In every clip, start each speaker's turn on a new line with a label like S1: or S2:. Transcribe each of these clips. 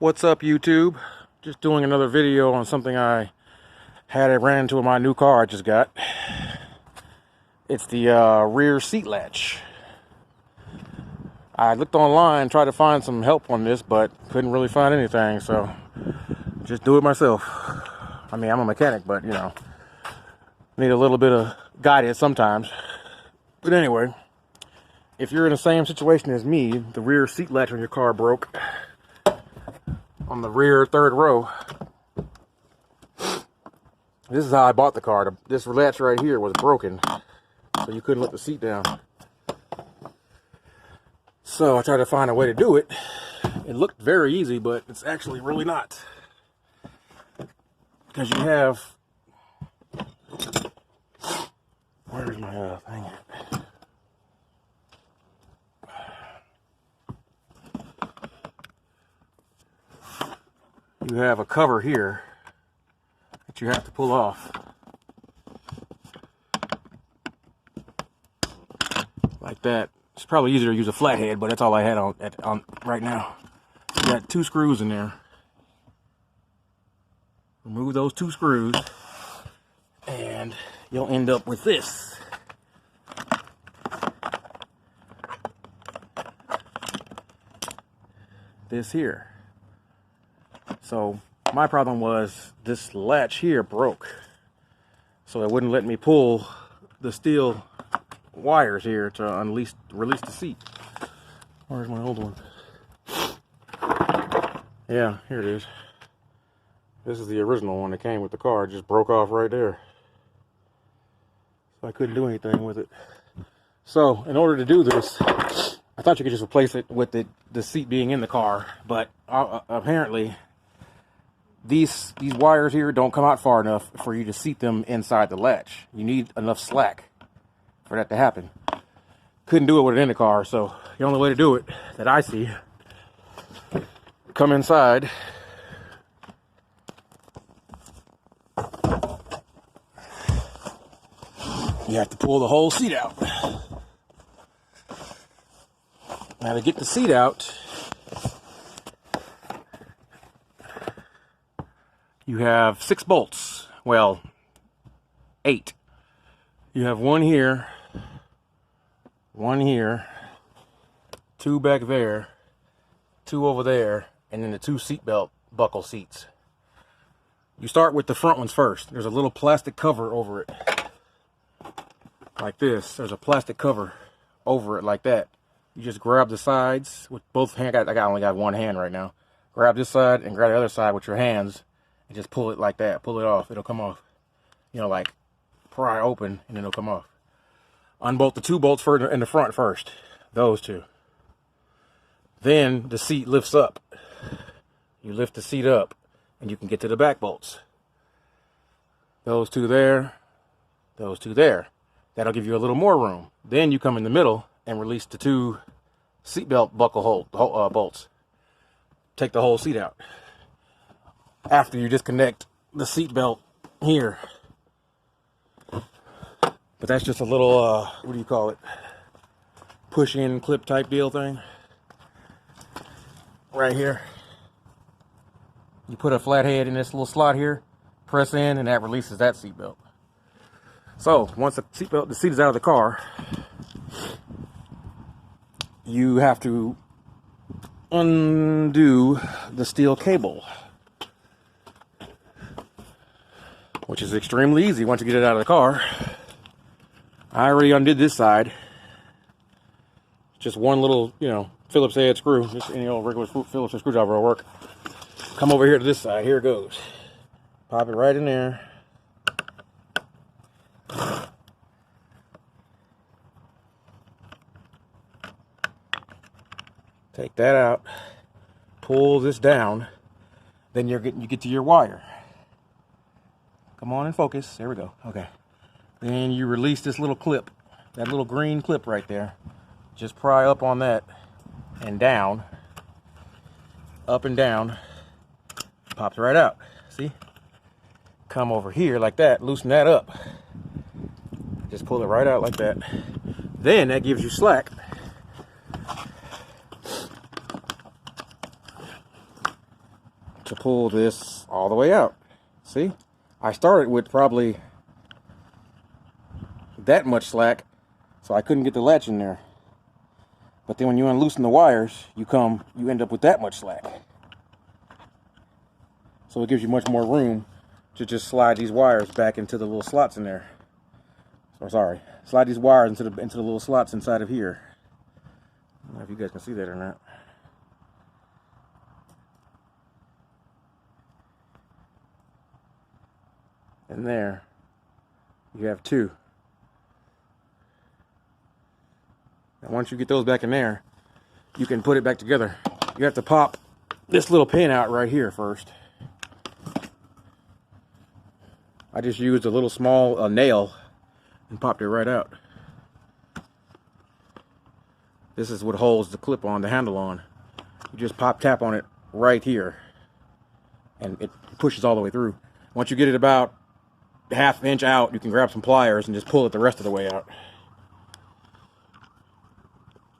S1: What's up, YouTube? Just doing another video on something I ran into in my new car I just got. It's the rear seat latch. I looked online, tried to find some help on this, but couldn't really find anything, so just do it myself. I mean, I'm a mechanic, but you know, need a little bit of guidance sometimes. But anyway, if you're in the same situation as me, the rear seat latch on your car broke on the rear third row. This is how I bought the car. This latch right here was broken, so you couldn't let the seat down. So I tried to find a way to do it. It looked very easy, but it's actually really not. Because you have... Where's my thing at? You have a cover here that you have to pull off. Like that. It's probably easier to use a flathead, but that's all I had on right now. You got 2 screws in there. Remove those 2 screws, and you'll end up with this. This here. So my problem was this latch here broke, so it wouldn't let me pull the steel wires here to release the seat. Where's my old one? Yeah, here it is. This is the original one that came with the car. It just broke off right there, so I couldn't do anything with it. So in order to do this, I thought you could just replace it with the seat being in the car, but apparently these wires here don't come out far enough for you to seat them inside the latch. You need enough slack for that to happen. Couldn't do it with it in the car, so the only way to do it that I see, come inside, you have to pull the whole seat out. Now to get the seat out, you have 6 bolts. Well, 8. You have 1 here, 1 here, 2 back there, 2 over there, and then the 2 seatbelt buckle seats. You start with the front ones first. There's a little plastic cover over it. Like this. There's a plastic cover over it like that. You just grab the sides with both hands. I only got 1 hand right now. Grab this side and grab the other side with your hands. And just pull it like that. Pull it off. It'll come off. You know, like pry open and then it'll come off. Unbolt the 2 bolts further in the front first. Those 2. Then the seat lifts up. You lift the seat up and you can get to the back bolts. Those 2 there. Those 2 there. That'll give you a little more room. Then you come in the middle and release the 2 seatbelt buckle bolts. Take the whole seat out. After you disconnect the seat belt here. But that's just a little, what do you call it? Push-in clip type deal thing. Right here. You put a flathead in this little slot here, press in, and that releases that seat belt. So, once the seat is out of the car, you have to undo the steel cable, which is extremely easy once you get it out of the car. I already undid this side. Just one little, you know, Phillips head screw. Just any old regular Phillips screwdriver will work. Come over here to this side. Here it goes. Pop it right in there. Take that out. Pull this down. Then you get to your wire. Come on and focus. There we go. Okay. Then you release this little clip. That little green clip right there. Just pry up on that and down. Up and down. Pops right out. See? Come over here like that. Loosen that up. Just pull it right out like that. Then that gives you slack to pull this all the way out. See? I started with probably that much slack, so I couldn't get the latch in there. But then when you unloosen the wires, you end up with that much slack. So it gives you much more room to just slide these wires back into the little slots in there. So sorry, slide these wires into the little slots inside of here. I don't know if you guys can see that or not. And there, you have two. And once you get those back in there, you can put it back together. You have to pop this little pin out right here first. I just used a little small nail and popped it right out. This is what holds the clip on, the handle on. You just tap on it right here, and it pushes all the way through. Once you get it about ½ inch out, you can grab some pliers and just pull it the rest of the way out.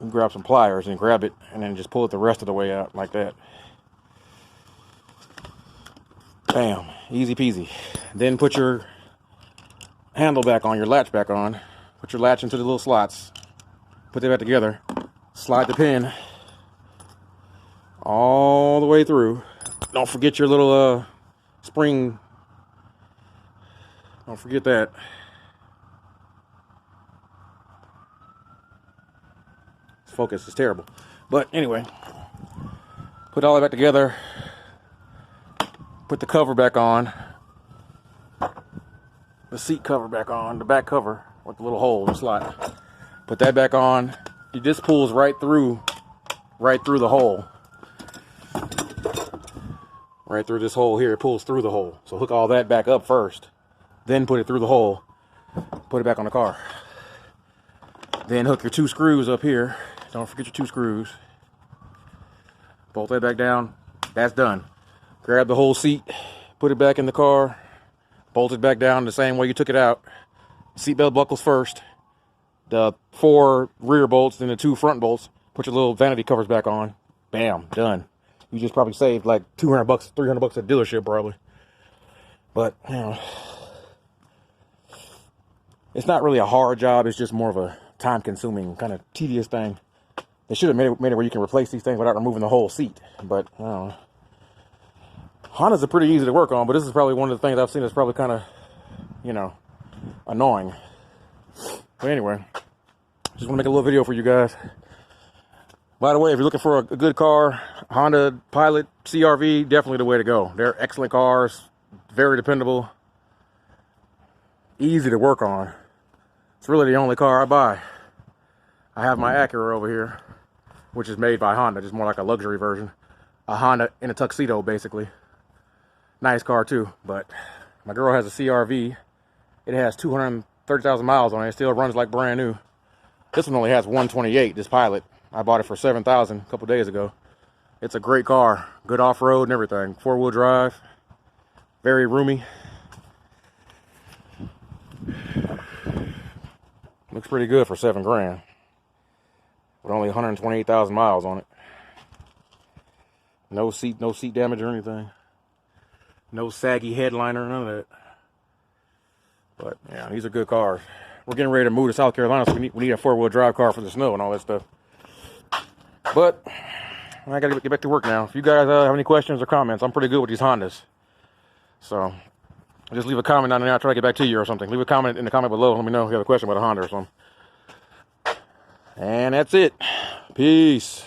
S1: You can grab some pliers and grab it, and then just pull it the rest of the way out like that. Bam, easy peasy. Then put your handle back on, your latch back on. Put your latch into the little slots. Put that back together. Slide the pin all the way through. Don't forget your little spring. Don't forget that. This focus is terrible. But anyway, put all that back together. Put the cover back on. The seat cover back on. The back cover with the little hole in the slot. Put that back on. This pulls right through the hole. Right through this hole here. It pulls through the hole. So hook all that back up first. Then put it through the hole. Put it back on the car. Then hook your 2 screws up here. Don't forget your 2 screws. Bolt that back down. That's done. Grab the whole seat. Put it back in the car. Bolt it back down the same way you took it out. Seatbelt buckles first. The 4 rear bolts, then the 2 front bolts. Put your little vanity covers back on. Bam, done. You just probably saved like $200, $300 at dealership probably. But, you know, it's not really a hard job. It's just more of a time-consuming, kind of tedious thing. They should have made it where you can replace these things without removing the whole seat. But, I don't know. Hondas are pretty easy to work on, but this is probably one of the things I've seen that's probably kind of, you know, annoying. But anyway, just want to make a little video for you guys. By the way, if you're looking for a good car, Honda Pilot CR-V, definitely the way to go. They're excellent cars, very dependable, easy to work on. It's really the only car I buy. I have my Acura over here, which is made by Honda, just more like a luxury version. A Honda in a tuxedo, basically. Nice car too, but my girl has a CR-V. It has 230,000 miles on it. It still runs like brand new. This one only has 128, this Pilot. I bought it for $7,000 a couple days ago. It's a great car. Good off-road and everything. 4-wheel drive. Very roomy. Looks pretty good for $7 grand. With only 128,000 miles on it. No seat damage or anything. No saggy headliner, none of that. But yeah, these are good cars. We're getting ready to move to South Carolina, so we need a 4-wheel drive car for the snow and all that stuff. But I gotta get back to work now. If you guys have any questions or comments, I'm pretty good with these Hondas. So just leave a comment down there. I'll try to get back to you or something. Leave a comment in the comment below. Let me know if you have a question about a Honda or something. And that's it. Peace.